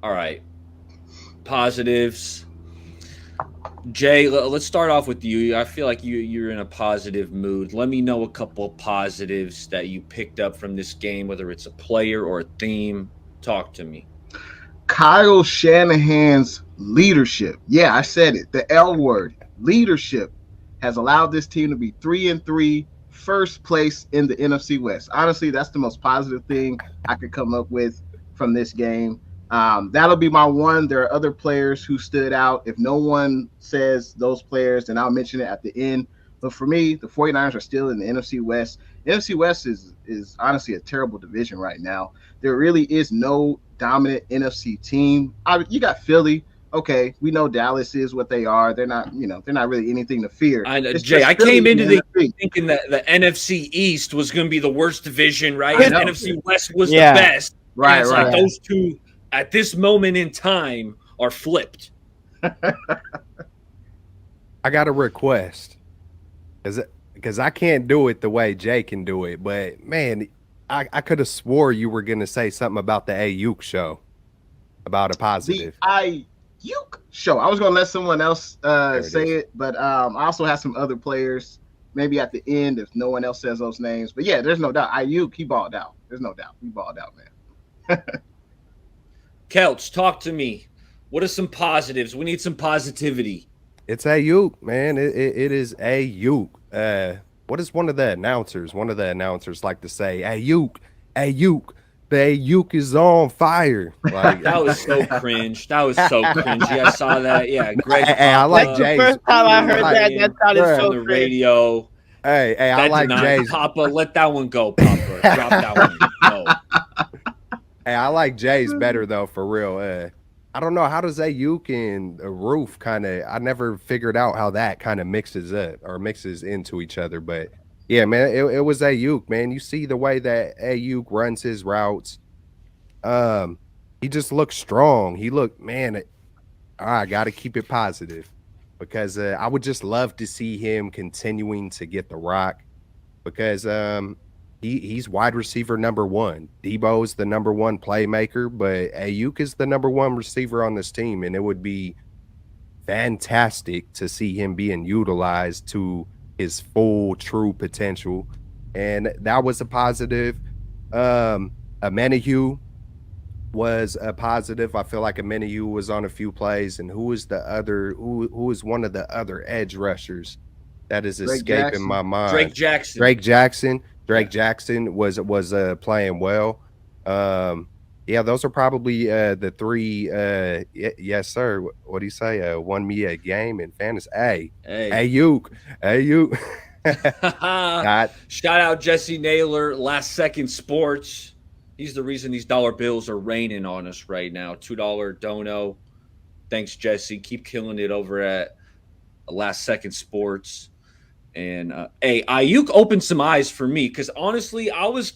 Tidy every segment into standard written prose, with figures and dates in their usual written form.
All right. Positives. Jay, let's start off with you. I feel like you're in a positive mood. Let me know a couple of positives that you picked up from this game, whether it's a player or a theme. Talk to me. Kyle Shanahan's leadership. Yeah, I said it. The L word, leadership, has allowed this team to be 3-3, first place in the NFC West. Honestly, that's the most positive thing I could come up with from this game. That'll be my one. There are other players who stood out. If no one says those players, then I'll mention it at the end. But for me, the 49ers are still in the NFC West. The NFC West is honestly a terrible division right now. There really is no dominant NFC team. You got Philly. Okay, we know Dallas is what they are. They're not, they're not really anything to fear. Jay, I came into the thinking that the NFC East was going to be the worst division, right? And NFC West was the best. Right, it's right. Like those two at this moment in time are flipped. I got a request because I can't do it the way Jay can do it. But, man, I could have swore you were going to say something about the Ayuk show, about a positive. The Ayuk show. I was going to let someone else say it, but I also have some other players maybe at the end if no one else says those names. But, yeah, there's no doubt. Ayuk, he balled out. There's no doubt. He balled out, man. Kelch, talk to me. What are some positives? We need some positivity. It's Ayuk, man. It is Ayuk. What is one of the announcers? One of the announcers like to say, Ayuk, the Ayuk is on fire. Like, that was so cringe. That was so cringy. I saw that. Yeah, Greg. Hey, I like Jay's. First time I heard that sounded so on the radio. Hey, I like Jay's. Papa, let that one go, Papa. Drop that one. No. Hey, I like Jay's better though, for real. I don't know, how does Ayuk and Roof kind of? I never figured out how that kind of mixes into each other. But yeah, man, it was Ayuk, man. You see the way that Ayuk runs his routes. He just looks strong. He looked, man. I got to keep it positive because I would just love to see him continuing to get the rock because he's wide receiver number one. Debo's the number one playmaker, but Ayuk is the number one receiver on this team, and it would be fantastic to see him being utilized to his full, true potential. And that was a positive. Amenahue was a positive. I feel like Amenahue was on a few plays, and who is one of the other edge rushers that is escaping my mind? Drake Jackson. Drake Jackson was playing well. Yeah, those are probably the three. Yes, sir. What do you say? Won me a game in fantasy. Hey. Ayuk. Shout out Jesse Naylor, Last Second Sports. He's the reason these dollar bills are raining on us right now. $2 dono. Thanks, Jesse. Keep killing it over at Last Second Sports. And Ayuk opened some eyes for me because honestly, I was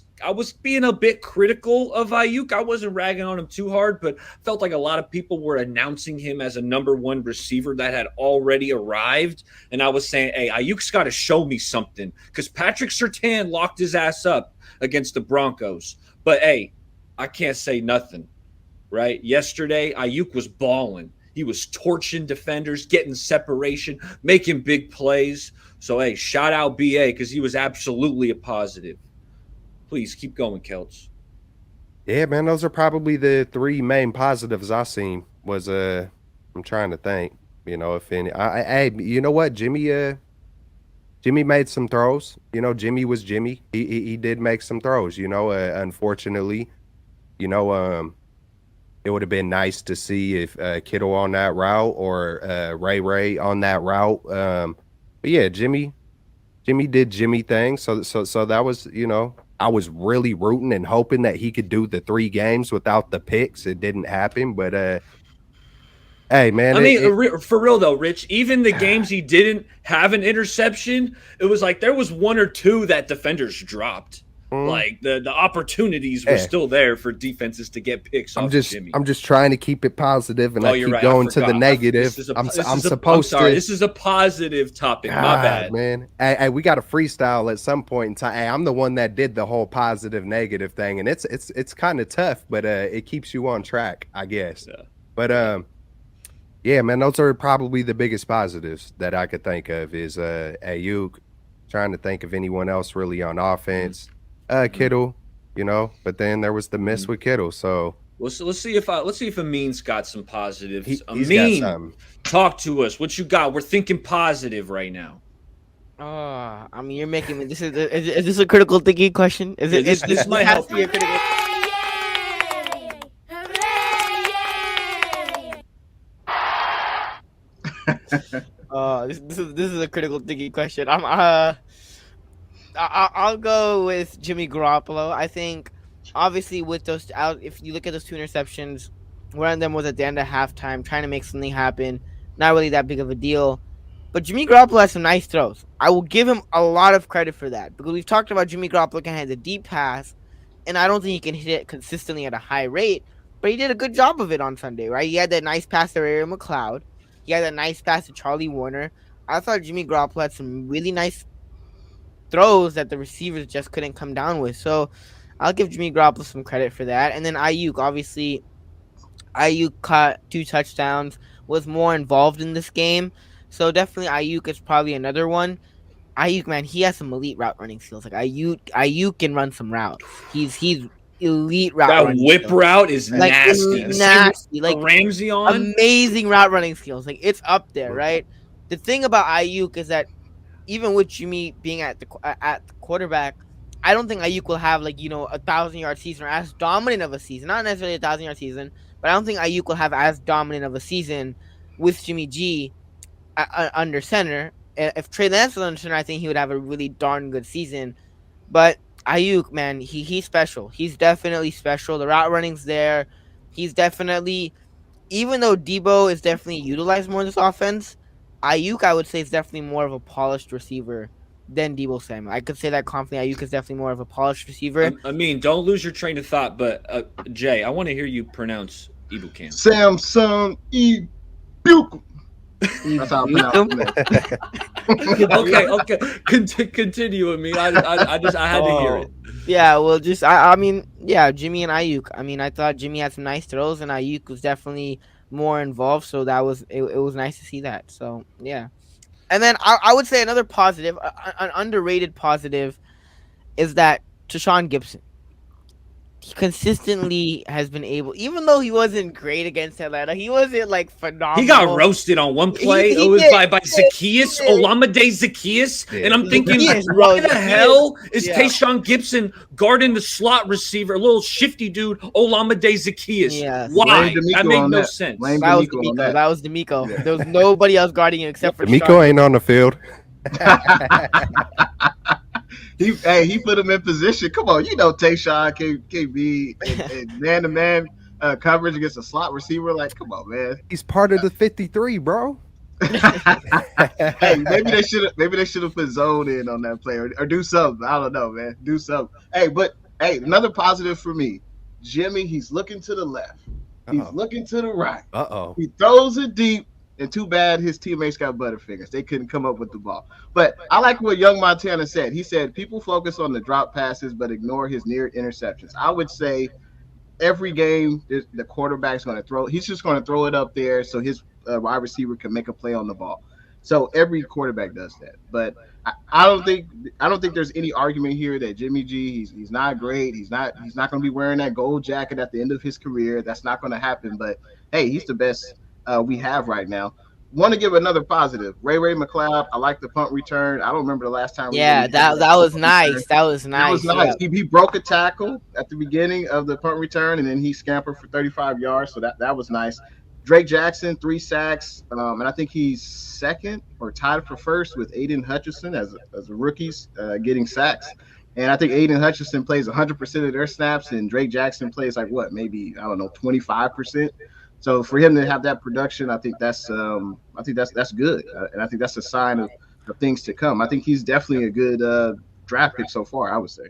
being a bit critical of Ayuk. I wasn't ragging on him too hard, but felt like a lot of people were announcing him as a number one receiver that had already arrived. And I was saying, hey, Ayuk's got to show me something because Patrick Surtain locked his ass up against the Broncos. But hey, I can't say nothing, right? Yesterday, Ayuk was balling. He was torching defenders, getting separation, making big plays. So, hey, shout out BA because he was absolutely a positive. Please keep going, Kelts. Yeah, man, those are probably the three main positives I seen. Was I'm trying to think, if any. Hey, you know what, Jimmy made some throws. Jimmy was Jimmy. He did make some throws. Unfortunately, it would have been nice to see if Kittle on that route or Ray on that route. But yeah, Jimmy did Jimmy things. So that was, I was really rooting and hoping that he could do the 3 games without the picks. It didn't happen, but hey, man. For real though, Rich, even the games he didn't have an interception, it was like there was 1 or 2 that defenders dropped. Like the opportunities were still there for defenses to get picks off Jimmy. I'm just trying to keep it positive, and I keep going to the negative. I'm supposed to. This is a positive topic. My bad, man. Hey, we got a freestyle at some point in time. Hey, I'm the one that did the whole positive negative thing, and it's kind of tough, but it keeps you on track, I guess. Yeah. But yeah, man, those are probably the biggest positives that I could think of. Is Ayuk. Trying to think of anyone else really on offense. Kittle, but then there was the miss with Kittle. So let's see if Amin's got some positives. Amin, talk to us. What you got? We're thinking positive right now. I mean, you're making me. Is this a critical thinking question? This might help you. This is a critical thinking question. I'll go with Jimmy Garoppolo. I think, obviously, with those if you look at those 2 interceptions, one of them was at the end of halftime, trying to make something happen. Not really that big of a deal. But Jimmy Garoppolo has some nice throws. I will give him a lot of credit for that, because we've talked about Jimmy Garoppolo can hit the deep pass, and I don't think he can hit it consistently at a high rate, but he did a good job of it on Sunday, right? He had that nice pass to Ray McLeod. He had that nice pass to Charlie Warner. I thought Jimmy Garoppolo had some really nice throws that the receivers just couldn't come down with. So I'll give Jimmy Garoppolo some credit for that. And then Ayuk, obviously, Ayuk caught 2 touchdowns, was more involved in this game. So definitely Ayuk is probably another one. Ayuk, man, he has some elite route running skills. Like Ayuk can run some routes. He's elite route. That whip skills. Route is like, nasty. Nasty. Like Ramsey on amazing route running skills. Like it's up there, right? The thing about Ayuk is that even with Jimmy being at the quarterback, I don't think Ayuk will have 1,000-yard season or as dominant of a season. Not necessarily a 1,000-yard season, but I don't think Ayuk will have as dominant of a season with Jimmy G under center. If Trey Lance was under center, I think he would have a really darn good season. But Ayuk, man, he's special. He's definitely special. The route running's there. He's definitely, even though Debo is definitely utilized more in this offense, Ayuk, I would say, is definitely more of a polished receiver than Debo Samuel. I could say that confidently. Ayuk is definitely more of a polished receiver. I mean, don't lose your train of thought, but Jay, I want to hear you pronounce Ibukam. Samsung Ibukam. That's how I pronounce it. Okay. Continue with me. I had to hear it. Yeah, well, I mean, Jimmy and Ayuk. I mean, I thought Jimmy had some nice throws, and Ayuk was definitely more involved. So that was it was nice to see that. So yeah, and then I would say another positive, an underrated positive, is that Tashawn Gibson. He consistently has been able, even though he wasn't great against Atlanta, he wasn't phenomenal. He got roasted on one play. It was by Zacchaeus, Olamide Zacchaeus. And I'm thinking, why the hell is Tashawn Gibson guarding the slot receiver, a little shifty dude, Olamide Zacchaeus? Yeah. Why? That made no sense. That was D'Amico. Yeah. There was nobody else guarding him except for D'Amico ain't on the field. He put him in position. Come on, Tayshawn can be in man-to-man coverage against a slot receiver. Like, come on, man. He's part of the 53, bro. Hey, maybe they should have put zone in on that play or do something. I don't know, man. Do something. Hey, another positive for me. Jimmy, he's looking to the left. He's looking to the right. He throws it deep. And too bad his teammates got butterfingers. They couldn't come up with the ball. But I like what Young Montana said. He said people focus on the drop passes but ignore his near interceptions. I would say every game the quarterback's going to throw. He's just going to throw it up there so his wide receiver can make a play on the ball. So every quarterback does that. But I don't think there's any argument here that Jimmy G he's not great. He's not going to be wearing that gold jacket at the end of his career. That's not going to happen. But hey, he's the best we have right now. Want to give another positive. Ray McLeod, I like the punt return. I don't remember the last time. That was nice. That was nice. He broke a tackle at the beginning of the punt return, and then he scampered for 35 yards. So that was nice. Drake Jackson, 3 sacks, and I think he's second or tied for first with Aiden Hutchinson as a rookies getting sacks. And I think Aiden Hutchinson plays 100% of their snaps, and Drake Jackson plays maybe 25%. So for him to have that production, I think that's good, and I think that's a sign of things to come. I think he's definitely a good draft pick so far, I would say.